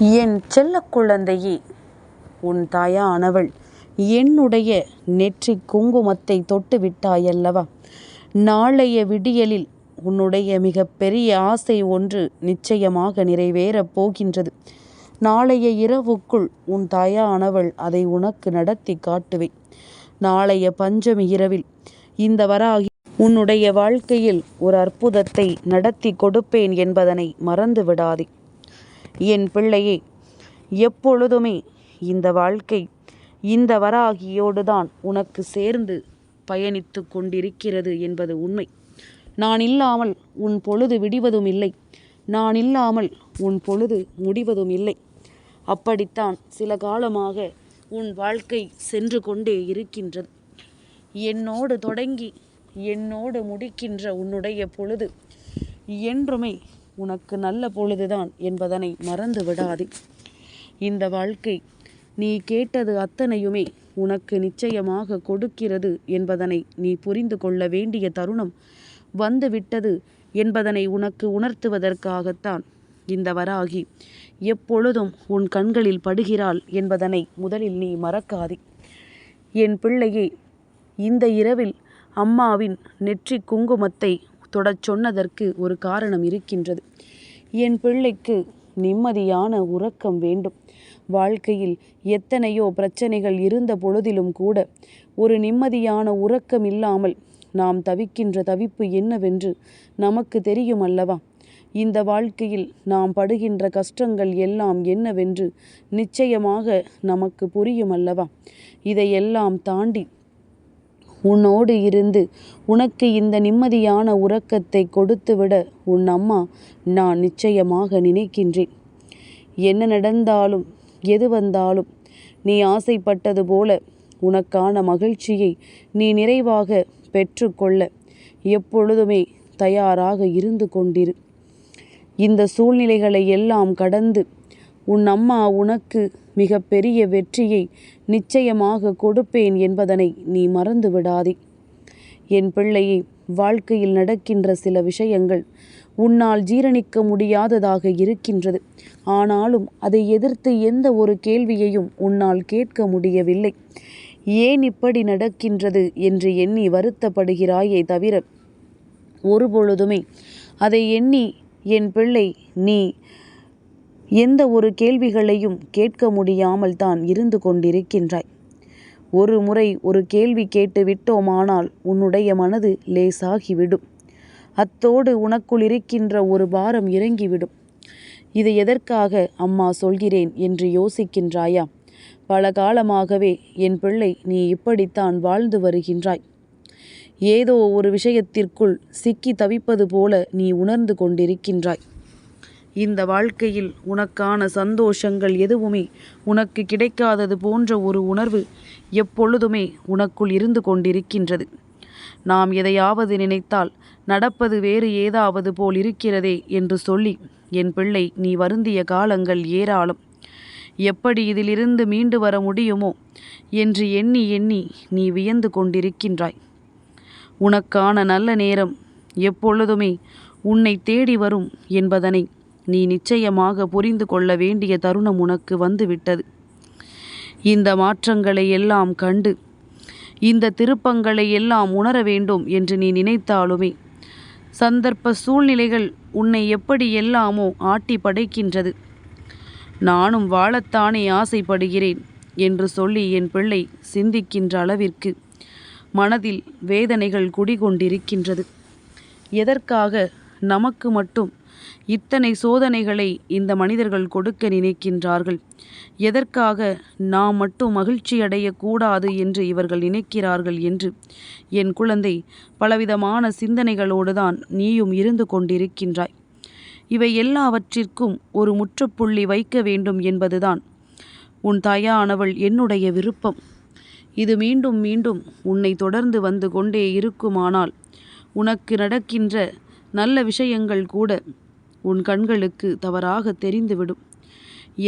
என் செல்ல குழந்தையே, உன் தாயானவள் என்னுடைய நெற்றி குங்குமத்தை தொட்டு விட்டாயல்லவா? நாளைய விடியலில் உன்னுடைய மிக பெரிய ஆசை ஒன்று நிச்சயமாக நிறைவேறப் போகின்றது. நாளைய இரவுக்குள் உன் தாயானவள் அதை உனக்கு நடத்தி காட்டுவேன். நாளைய பஞ்சமி இரவில் இந்த வராகி உன்னுடைய வாழ்க்கையில் ஒரு அற்புதத்தை நடத்தி கொடுப்பேன் என்பதனை மறந்து விடாதே. என் பிள்ளையே, எப்பொழுதுமே இந்த வாழ்க்கை இந்த வராகியோடு தான் உனக்கு சேர்ந்து பயணித்து கொண்டிருக்கிறது என்பது உண்மை. நான் இல்லாமல் உன் பொழுது விடிவதும் இல்லை, நான் இல்லாமல் உன் பொழுது முடிவதும் இல்லை. அப்படித்தான் சில காலமாக உன் வாழ்க்கை சென்று கொண்டே இருக்கின்றது. என்னோடு தொடங்கி என்னோடு முடிக்கின்ற உன்னுடைய பொழுது என்றுமே உனக்கு நல்ல பொழுதுதான் என்பதனை மறந்து விடாதே. இந்த வாழ்க்கை நீ கேட்டது அத்தனையுமே உனக்கு நிச்சயமாக கொடுக்கிறது என்பதனை நீ புரிந்து கொள்ள வேண்டிய தருணம் வந்துவிட்டது என்பதனை உனக்கு உணர்த்துவதற்காகத்தான் இந்த வராகி எப்பொழுதும் உன் கண்களில் படுகிறாள் என்பதனை முதலில் நீ மறக்காதே. என் பிள்ளையே, இந்த இரவில் அம்மாவின் நெற்றி குங்குமத்தை தொடச் சொன்னதற்கு ஒரு காரணம் இருக்கின்றது. என் பிள்ளைக்கு நிம்மதியான உறக்கம் வேண்டும். வாழ்க்கையில் எத்தனையோ பிரச்சனைகள் இருந்த பொழுதிலும் கூட ஒரு நிம்மதியான உறக்கம் இல்லாமல் நாம் தவிக்கின்ற தவிப்பு என்னவென்று நமக்கு தெரியும் அல்லவா? இந்த வாழ்க்கையில் நாம் படுகின்ற கஷ்டங்கள் எல்லாம் என்னவென்று நிச்சயமாக நமக்கு புரியும் அல்லவா? இதையெல்லாம் தாண்டி உன்னோடு இருந்து உனக்கு இந்த நிம்மதியான உறக்கத்தை கொடுத்துவிட உன் அம்மா நான் நிச்சயமாக நினைக்கின்றேன். என்ன நடந்தாலும் எது வந்தாலும் நீ ஆசைப்பட்டது போல உனக்கான மகிழ்ச்சியை நீ நிறைவாக பெற்றுக்கொள்ள எப்பொழுதுமே தயாராக இருந்து கொண்டிரு. இந்த சூழ்நிலைகளை எல்லாம் கடந்து உன் அம்மா உனக்கு மிக பெரிய வெற்றியை நிச்சயமாக கொடுப்பேன் என்பதனை நீ மறந்து விடாதே. என் பிள்ளையை, வாழ்க்கையில் நடக்கின்ற சில விஷயங்கள் உன்னால் ஜீரணிக்க முடியாததாக இருக்கின்றது. ஆனாலும் அதை எதிர்த்து எந்த ஒரு கேள்வியையும் உன்னால் கேட்க முடியவில்லை. ஏன் இப்படி நடக்கின்றது என்று எண்ணி வருத்தப்படுகிறாயே தவிர ஒருபொழுதுமே அதை எண்ணி என் பிள்ளை நீ எந்த ஒரு கேள்விகளையும் கேட்க முடியாமல் தான் இருந்து கொண்டிருக்கின்றாய். ஒரு முறை ஒரு கேள்வி கேட்டு விட்டோமானால் உன்னுடைய மனது லேசாகிவிடும். அத்தோடு உனக்குள் இருக்கின்ற ஒரு பாரம் இறங்கிவிடும். இது எதற்காக அம்மா சொல்கிறேன் என்று யோசிக்கின்றாயா? பல காலமாகவே என் பிள்ளை நீ இப்படித்தான் வாழ்ந்து வருகின்றாய். ஏதோ ஒரு விஷயத்திற்குள் சிக்கி தவிப்பது போல நீ உணர்ந்து கொண்டிருக்கின்றாய். இந்த வாழ்க்கையில் உனக்கான சந்தோஷங்கள் எதுவுமே உனக்கு கிடைக்காதது போன்ற ஒரு உணர்வு எப்பொழுதுமே உனக்குள் இருந்து கொண்டிருக்கின்றது. நாம் எதையாவது நினைத்தால் நடப்பது வேறு ஏதாவது போல் இருக்கிறதே என்று சொல்லி என் பிள்ளை நீ வருந்திய காலங்கள் ஏராளம். எப்படி இதிலிருந்து மீண்டு வர முடியுமோ என்று எண்ணி எண்ணி நீ வியந்து கொண்டிருக்கின்றாய். உனக்கான நல்ல நேரம் எப்பொழுதுமே உன்னை தேடி வரும் என்பதனை நீ நிச்சயமாக புரிந்து கொள்ள வேண்டிய தருணம் உனக்கு வந்துவிட்டது. இந்த மாற்றங்களை எல்லாம் கண்டு இந்த திருப்பங்களை எல்லாம் உணர வேண்டும் என்று நீ நினைத்தாலுமே சந்தர்ப்ப சூழ்நிலைகள் உன்னை எப்படி எல்லாமோ ஆட்டி படைக்கின்றது. நானும் வாழத்தானே ஆசைப்படுகிறேன் என்று சொல்லி என் பிள்ளை சிந்திக்கின்ற அளவிற்கு மனதில் வேதனைகள் குடிகொண்டிருக்கின்றது. எதற்காக நமக்கு மட்டும் இத்தனை சோதனைகளை இந்த மனிதர்கள் கொடுக்க நினைக்கின்றார்கள்? எதற்காக நாம் மட்டும் மகிழ்ச்சி அடையக்கூடாது என்று இவர்கள் நினைக்கிறார்கள் என்று என் குழந்தை பலவிதமான சிந்தனைகளோடு தான் நீயும் இருந்து கொண்டிருக்கின்றாய். இவை எல்லாவற்றிற்கும் ஒரு முற்றுப்புள்ளி வைக்க வேண்டும் என்பதுதான் உன் தாயானவள் என்னுடைய விருப்பம். இது மீண்டும் மீண்டும் உன்னை தொடர்ந்து வந்து கொண்டே இருக்குமானால் உனக்கு நடக்கின்ற நல்ல விஷயங்கள் கூட உன் கண்களுக்கு தவறாக தெரிந்துவிடும்.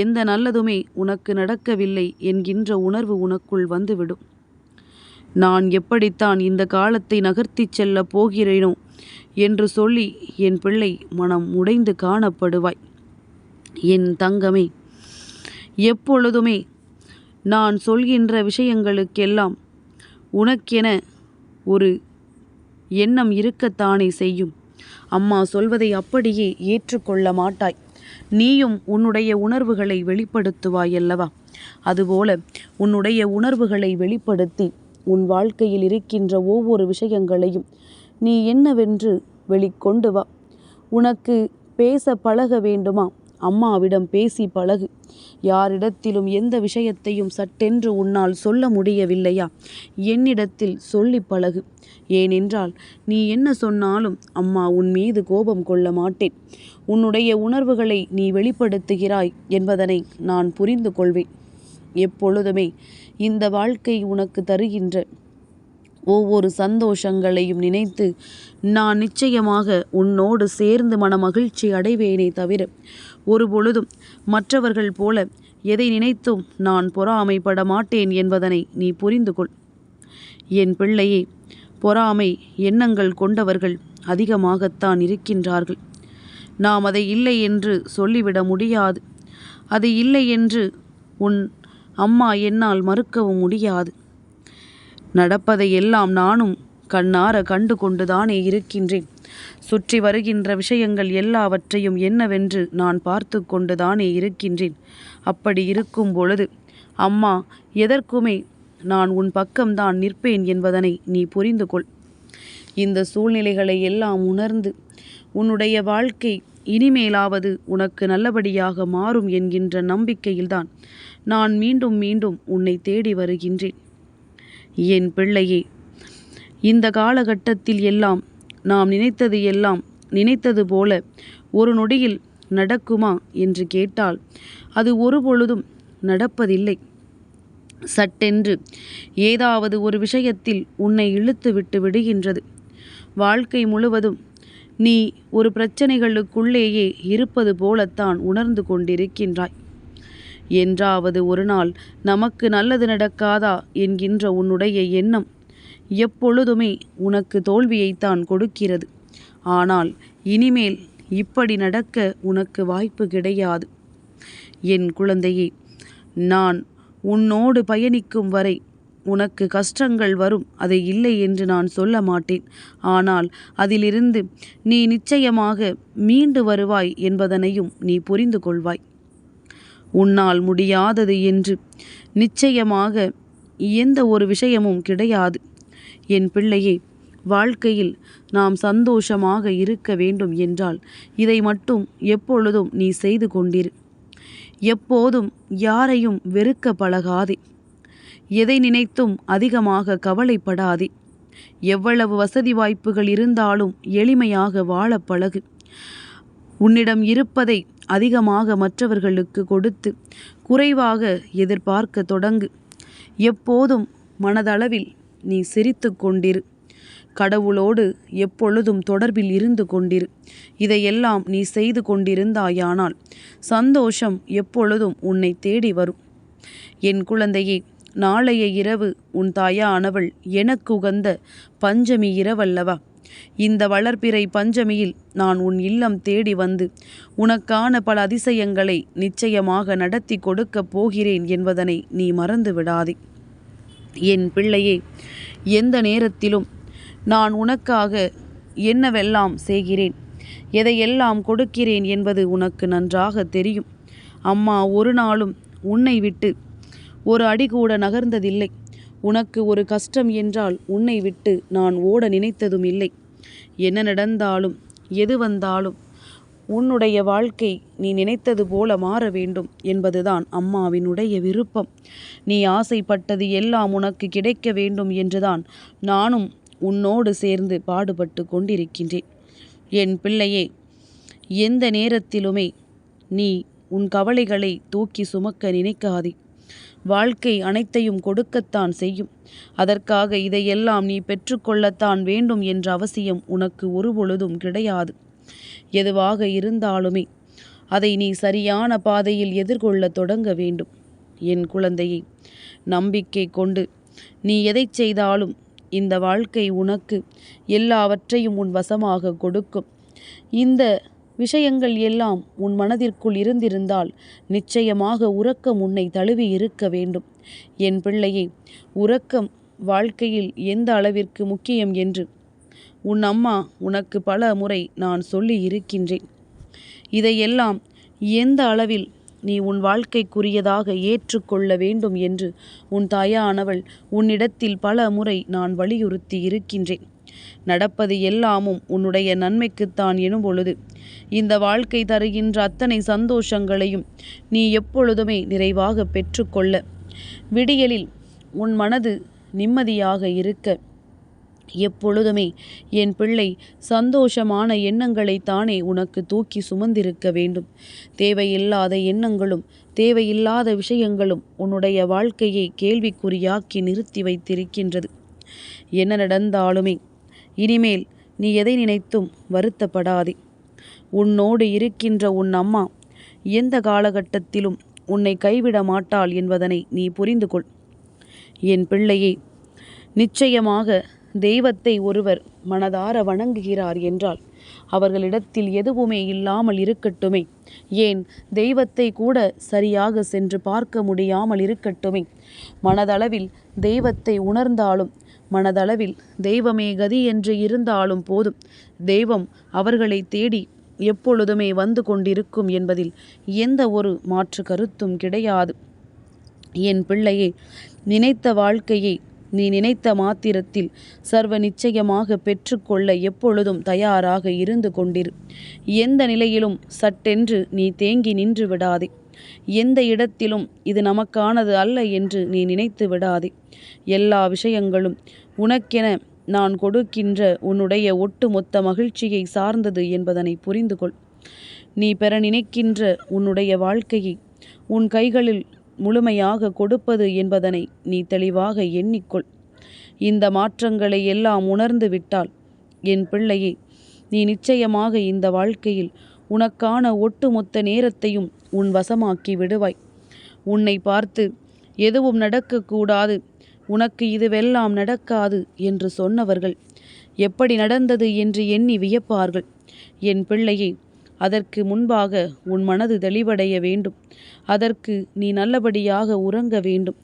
எந்த நல்லதுமே உனக்கு நடக்கவில்லை என்கின்ற உணர்வு உனக்குள் வந்துவிடும். நான் எப்படித்தான் இந்த காலத்தை நகர்த்தி செல்ல போகிறேனோ என்று சொல்லி என் பிள்ளை மனம் உடைந்து காணப்படுவாய். என் தங்கமே, எப்பொழுதுமே நான் சொல்கின்ற விஷயங்களுக்கெல்லாம் உனக்கென ஒரு எண்ணம் இருக்கத்தானே செய்யும். அம்மா சொல்வதை அப்படியே ஏற்றுக்கொள்ள மாட்டாய். நீயும் உன்னுடைய உணர்வுகளை வெளிப்படுத்துவாய் அல்லவா? அதுபோல உன்னுடைய உணர்வுகளை வெளிப்படுத்தி உன் வாழ்க்கையில் இருக்கின்ற ஒவ்வொரு விஷயங்களையும் நீ என்னவென்று வெளிக்கொண்டு வா. உனக்கு பேச பழக வேண்டுமா? அம்மாவிடம் பேசி பழகு. யாரிடத்திலும் எந்த விஷயத்தையும் சட்டென்று உன்னால் சொல்ல முடியவில்லையா? என்னிடத்தில் சொல்லி பழகு. ஏனென்றால் நீ என்ன சொன்னாலும் அம்மா உன் மீது கோபம் கொள்ள மாட்டேன். உன்னுடைய உணர்வுகளை நீ வெளிப்படுத்துகிறாய் என்பதனை நான் புரிந்து கொள்வேன். எப்பொழுதுமே இந்த வாழ்க்கை உனக்கு தருகின்ற ஒவ்வொரு சந்தோஷங்களையும் நினைத்து நான் நிச்சயமாக உன்னோடு சேர்ந்து மனமகிழ்ச்சி அடைவேனே தவிர ஒரு பொழுதும் மற்றவர்கள் போல எதை நினைத்தும் நான் பொறாமைப்பட மாட்டேன் என்பதனை நீ புரிந்து கொள். என் பிள்ளையே, பொறாமை எண்ணங்கள் கொண்டவர்கள் அதிகமாகத்தான் இருக்கின்றார்கள். நாம் அதை இல்லை என்று சொல்லிவிட முடியாது. அது இல்லை என்று உன் அம்மா என்னால் மறுக்கவும் முடியாது. நடப்பதை எல்லாம் நானும் கண்ணார கண்டு கொண்டுதானே இருக்கின்றேன். சுற்றி வருகின்ற விஷயங்கள் எல்லாவற்றையும் என்னவென்று நான் பார்த்து கொண்டுதானே இருக்கின்றேன். அப்படி இருக்கும் பொழுது அம்மா எதற்குமே நான் உன் பக்கம்தான் நிற்பேன் என்பதனை நீ புரிந்து கொள். இந்த சூழ்நிலைகளை எல்லாம் உணர்ந்து உன்னுடைய வாழ்க்கை இனிமேலாவது உனக்கு நல்லபடியாக மாறும் என்கின்ற நம்பிக்கையில்தான் நான் மீண்டும் மீண்டும் உன்னை தேடி வருகின்றேன். என் பிள்ளையே, இந்த காலகட்டத்தில் எல்லாம் நாம் நினைத்தது எல்லாம் நினைத்தது போல ஒரு நொடியில் நடக்குமா என்று கேட்டால் அது ஒரு பொழுதும் நடப்பதில்லை. சட்டென்று ஏதாவது ஒரு விஷயத்தில் உன்னை இழுத்து விட்டு விடுகின்றது. வாழ்க்கை முழுவதும் நீ ஒரு பிரச்சனைகளுக்குள்ளேயே இருப்பது போலத்தான் உணர்ந்து கொண்டிருக்கின்றாய். என்றாவது ஒரு நாள் நமக்கு நல்லது நடக்காதா என்கின்ற உன்னுடைய எண்ணம் எப்பொழுதுமே உனக்கு தோல்வியைத்தான் கொடுக்கிறது. ஆனால் இனிமேல் இப்படி நடக்க உனக்கு வாய்ப்பு கிடையாது. என் குழந்தையே, நான் உன்னோடு பயணிக்கும் வரை உனக்கு கஷ்டங்கள் வரும், அதை இல்லை என்று நான் சொல்ல மாட்டேன். ஆனால் அதிலிருந்து நீ நிச்சயமாக மீண்டு வருவாய் என்பதனையும் நீ புரிந்து கொள்வாய். உன்னால் முடியாதது என்று நிச்சயமாக எந்த ஒரு விஷயமும் கிடையாது. என் பிள்ளையே, வாழ்க்கையில் நாம் சந்தோஷமாக இருக்க வேண்டும் என்றால் இதை மட்டும் எப்பொழுதும் நீ செய்து கொண்டிரு. எப்போதும் யாரையும் வெறுக்க பழகாதே. எதை நினைத்தும் அதிகமாக கவலைப்படாதே. எவ்வளவு வசதி வாய்ப்புகள் இருந்தாலும் எளிமையாக வாழ பழகு. உன்னிடம் இருப்பதை அதிகமாக மற்றவர்களுக்கு கொடுத்து குறைவாக எதிர்பார்க்க தொடங்கு. எப்போதும் மனதளவில் நீ சிரித்து கொண்டிரு. கடவுளோடு எப்பொழுதும் தொடர்பில் இருந்து கொண்டிரு. இதையெல்லாம் நீ செய்து கொண்டிருந்தாயானால் சந்தோஷம் எப்பொழுதும் உன்னை தேடி வரும். என் குழந்தையே, நாளைய இரவு உன் தாயானவள் எனக்கு உகந்த பஞ்சமி இரவல்லவா? இந்த வளர்பிறை பஞ்சமியில் நான் உன் இல்லம் தேடி வந்து உனக்கான பல அதிசயங்களை நிச்சயமாக நடத்தி கொடுக்கப் போகிறேன் என்பதனை நீ மறந்து விடாதே. என் பிள்ளையே, எந்த நேரத்திலும் நான் உனக்காக என்னவெல்லாம் செய்கிறேன், எதையெல்லாம் கொடுக்கிறேன் என்பது உனக்கு நன்றாக தெரியும். அம்மா ஒரு நாளும் உன்னை விட்டு ஒரு அடி கூட நகர்ந்ததில்லை. உனக்கு ஒரு கஷ்டம் என்றால் உன்னை விட்டு நான் ஓட நினைத்ததும் இல்லை. என்ன நடந்தாலும் எது வந்தாலும் உன்னுடைய வாழ்க்கை நீ நினைத்தது போல மாற வேண்டும் என்பதுதான் அம்மாவினுடைய விருப்பம். நீ ஆசைப்பட்டது எல்லாம் உனக்கு கிடைக்க வேண்டும் என்றுதான் நானும் உன்னோடு சேர்ந்து பாடுபட்டு கொண்டிருக்கின்றேன். என் பிள்ளையே, எந்த நேரத்திலுமே நீ உன் கவலைகளை தூக்கி சுமக்க நினைக்காதே. வாழ்க்கை அனைத்தையும் கொடுக்கத்தான் செய்யும். அதற்காக இதையெல்லாம் நீ பெற்றுக்கொள்ளத்தான் வேண்டும் என்ற அவசியம் உனக்கு ஒருபொழுதும் கிடையாது. எதுவாக இருந்தாலுமே அதை நீ சரியான பாதையில் எதிர்கொள்ள தொடங்க வேண்டும். என் குழந்தையை, நம்பிக்கை கொண்டு நீ எதை செய்தாலும் இந்த வாழ்க்கை உனக்கு எல்லாவற்றையும் உன் வசமாக கொடுக்கும். இந்த விஷயங்கள் எல்லாம் உன் மனதிற்குள் இருந்திருந்தால் நிச்சயமாக உறக்கம் உன்னை தழுவி இருக்க வேண்டும். என் பிள்ளையே, உறக்கம் வாழ்க்கையில் எந்த அளவிற்கு முக்கியம் என்று உன் அம்மா உனக்கு பல முறை நான் சொல்லி இருக்கின்றேன். இதையெல்லாம் எந்த அளவில் நீ உன் வாழ்க்கைக்குரியதாக ஏற்றுக்கொள்ள வேண்டும் என்று உன் தாயானவள் உன்னிடத்தில் பல முறை நான் வலியுறுத்தி இருக்கின்றேன். நடப்பது எல்லாமும் உன்னுடைய நன்மைக்குத்தான் எனும் பொழுது இந்த வாழ்க்கை தருகின்ற அத்தனை சந்தோஷங்களையும் நீ எப்பொழுதுமே நிறைவாக பெற்றுக்கொள்ள, விடியலில் உன் மனது நிம்மதியாக இருக்க, எப்பொழுதுமே என் பிள்ளை சந்தோஷமான எண்ணங்களை தானே உனக்கு தூக்கி சுமந்திருக்க வேண்டும். தேவையில்லாத எண்ணங்களும் தேவையில்லாத விஷயங்களும் உன்னுடைய வாழ்க்கையை கேள்விக்குறியாக்கி நிறுத்தி வைத்திருக்கின்றது. என்ன நடந்தாலுமே இனிமேல் நீ எதை நினைத்தும் வருத்தப்படாதே. உன்னோடு இருக்கின்ற உன் அம்மா எந்த காலகட்டத்திலும் உன்னை கைவிட மாட்டாள் என்பதனை நீ புரிந்து கொள். என் பிள்ளையே, நிச்சயமாக தெய்வத்தை ஒருவர் மனதார வணங்குகிறார் என்றால் அவர்களிடத்தில் எதுவுமே இல்லாமல் இருக்கட்டுமே, ஏன் தெய்வத்தை கூட சரியாக சென்று பார்க்க முடியாமல் இருக்கட்டுமே, மனதளவில் தெய்வத்தை உணர்ந்தாலும் மனதளவில் தெய்வமே கதி என்று இருந்தாலும் போதும், தெய்வம் அவர்களை தேடி எப்பொழுதுமே வந்து கொண்டிருக்கும் என்பதில் எந்த ஒரு மாற்று கருத்தும் கிடையாது. என் பிள்ளையே, நினைத்த வாழ்க்கையை நீ நினைத்த மாத்திரத்தில் சர்வ நிச்சயமாக பெற்றுக்கொள்ள எப்பொழுதும் தயாராக இருந்து கொண்டிரு. எந்த நிலையிலும் சட்டென்று நீ தேங்கி நின்று விடாதே. எந்த இடத்திலும் இது நமக்கானது அல்ல என்று நீ நினைத்து விடாதே. எல்லா விஷயங்களும் உனக்கென நான் கொடுக்கின்ற உன்னுடைய ஒட்டுமொத்த மகிழ்ச்சியை சார்ந்தது என்பதனை புரிந்து கொள். நீ பெற நினைக்கின்ற உன்னுடைய வாழ்க்கையை உன் கைகளில் முழுமையாக கொடுப்பது என்பதனை நீ தெளிவாக எண்ணிக்கொள். இந்த மாற்றங்களை எல்லாம் உணர்ந்து விட்டால் என் பிள்ளையே, நீ நிச்சயமாக இந்த வாழ்க்கையில் உனக்கான ஒட்டுமொத்த நேரத்தையும் உன் வசமாக்கி விடுவாய். உன்னை பார்த்து எதுவும் நடக்கக்கூடாது, உனக்கு இதுவெல்லாம் நடக்காது என்று சொன்னவர்கள் எப்படி நடந்தது என்று எண்ணி வியப்பார்கள். என் பிள்ளையே, அதற்கு முன்பாக உன் மனது தெளிவடைய வேண்டும். அதற்கு நீ நல்லபடியாக உறங்க வேண்டும்.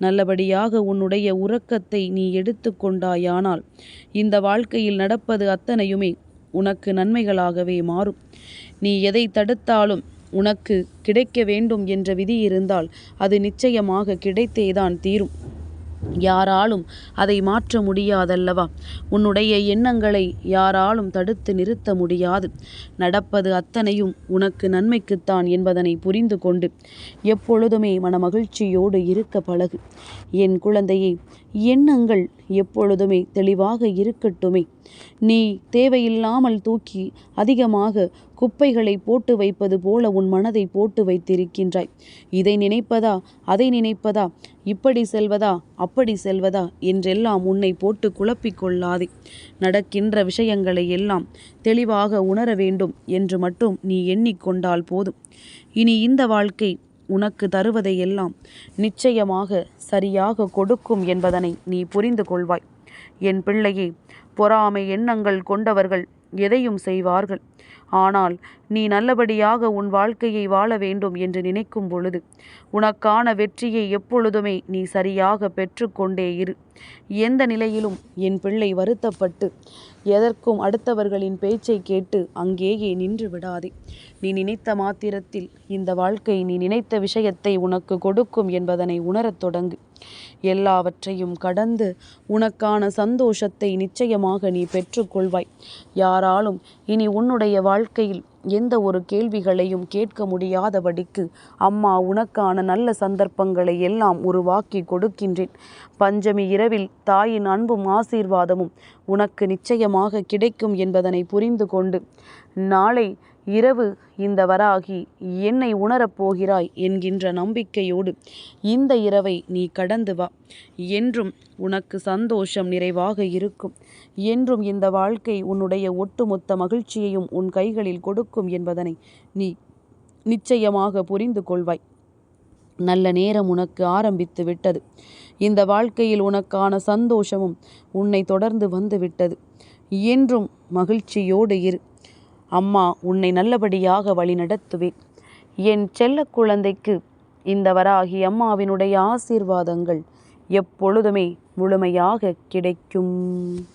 நல்லபடியாக உன்னுடைய உறக்கத்தை நீ எடுத்து கொண்டாயானால் இந்த வாழ்க்கையில் நடப்பது அத்தனையுமே உனக்கு நன்மைகளாகவே மாறும். நீ எதை தடுத்தாலும் உனக்கு கிடைக்க வேண்டும் என்ற விதி இருந்தால் அது நிச்சயமாக கிடைத்தேதான் தீரும். யாராலும் அதை மாற்ற முடியாதல்லவா? உன்னுடைய எண்ணங்களை யாராலும் தடுத்து நிறுத்த முடியாது. நடப்பது அத்தனையும் உனக்கு நன்மைக்குத்தான் என்பதனை புரிந்து கொண்டு எப்பொழுதுமே மனமகிழ்ச்சியோடு இருக்க பழகு. என் குழந்தையே, எண்ணங்கள் எப்பொழுதுமே தெளிவாக இருக்கட்டுமே. நீ தேவையில்லாமல் தூக்கி அதிகமாக குப்பைகளை போட்டு வைப்பது போல உன் மனதை போட்டு வைத்திருக்கின்றாய். இதை நினைப்பதா, அதை நினைப்பதா, இப்படி செல்வதா, அப்படி செல்வதா என்றெல்லாம் உன்னை போட்டு குழப்பிக் கொள்ளாதே. நடக்கின்ற விஷயங்களை எல்லாம் தெளிவாக உணர வேண்டும் என்று மட்டும் நீ எண்ணிக்கொண்டால் போதும். இனி இந்த வாழ்க்கை உனக்கு தருவதையெல்லாம் நிச்சயமாக சரியாக கொடுக்கும் என்பதனை நீ புரிந்து கொள்வாய். என் பிள்ளையே, பொறாமை எண்ணங்கள் கொண்டவர்கள் எதையும் செய்வார்கள். ஆனால் நீ நல்லபடியாக உன் வாழ்க்கையை வாழ வேண்டும் என்று நினைக்கும் பொழுது உனக்கான வெற்றியை எப்பொழுதுமே நீ சரியாக பெற்றுக்கொண்டே இரு. எந்த நிலையிலும் என் பிள்ளை வருத்தப்பட்டு எதற்கும் அடுத்தவர்களின் பேச்சை கேட்டு அங்கேயே நின்று விடாதே. நீ நினைத்த மாத்திரத்தில் இந்த வாழ்க்கை நீ நினைத்த விஷயத்தை உனக்கு கொடுக்கும் என்பதனை உணரத் தொடங்கு. எல்லாவற்றையும் கடந்து உனக்கான சந்தோஷத்தை நிச்சயமாக நீ பெற்றுக்கொள்வாய். யாராலும் இனி உன்னுடைய வாழ்க்கையில் எந்த ஒரு கேள்விகளையும் கேட்க முடியாதபடிக்கு அம்மா உனக்கான நல்ல சந்தர்ப்பங்களை எல்லாம் உருவாக்கி கொடுக்கின்றேன். பஞ்சமி இரவில் தாயின் அன்பும் ஆசீர்வாதமும் உனக்கு நிச்சயமாக கிடைக்கும் என்பதனை புரிந்து கொண்டு நாளை இரவு இந்த வராகி என்னை உணரப்போகிறாய் என்கின்ற நம்பிக்கையோடு இந்த இரவை நீ கடந்து வா. என்றும் உனக்கு சந்தோஷம் நிறைவாக இருக்கும். என்றும் இந்த வாழ்க்கை உன்னுடைய ஒட்டுமொத்த மகிழ்ச்சியையும் உன் கைகளில் கொடுக்கும் என்பதனை நீ நிச்சயமாக புரிந்து கொள்வாய். நல்ல நேரம் உனக்கு ஆரம்பித்து விட்டது. இந்த வாழ்க்கையில் உனக்கான சந்தோஷமும் உன்னை தொடர்ந்து வந்து விட்டது. என்றும் மகிழ்ச்சியோடு இரு. அம்மா உன்னை நல்லபடியாக வழிநடத்துவேன். என் செல்ல குழந்தைக்கு இந்த வராகி அம்மாவினுடைய ஆசீர்வாதங்கள் எப்பொழுதுமே முழுமையாக கிடைக்கும்.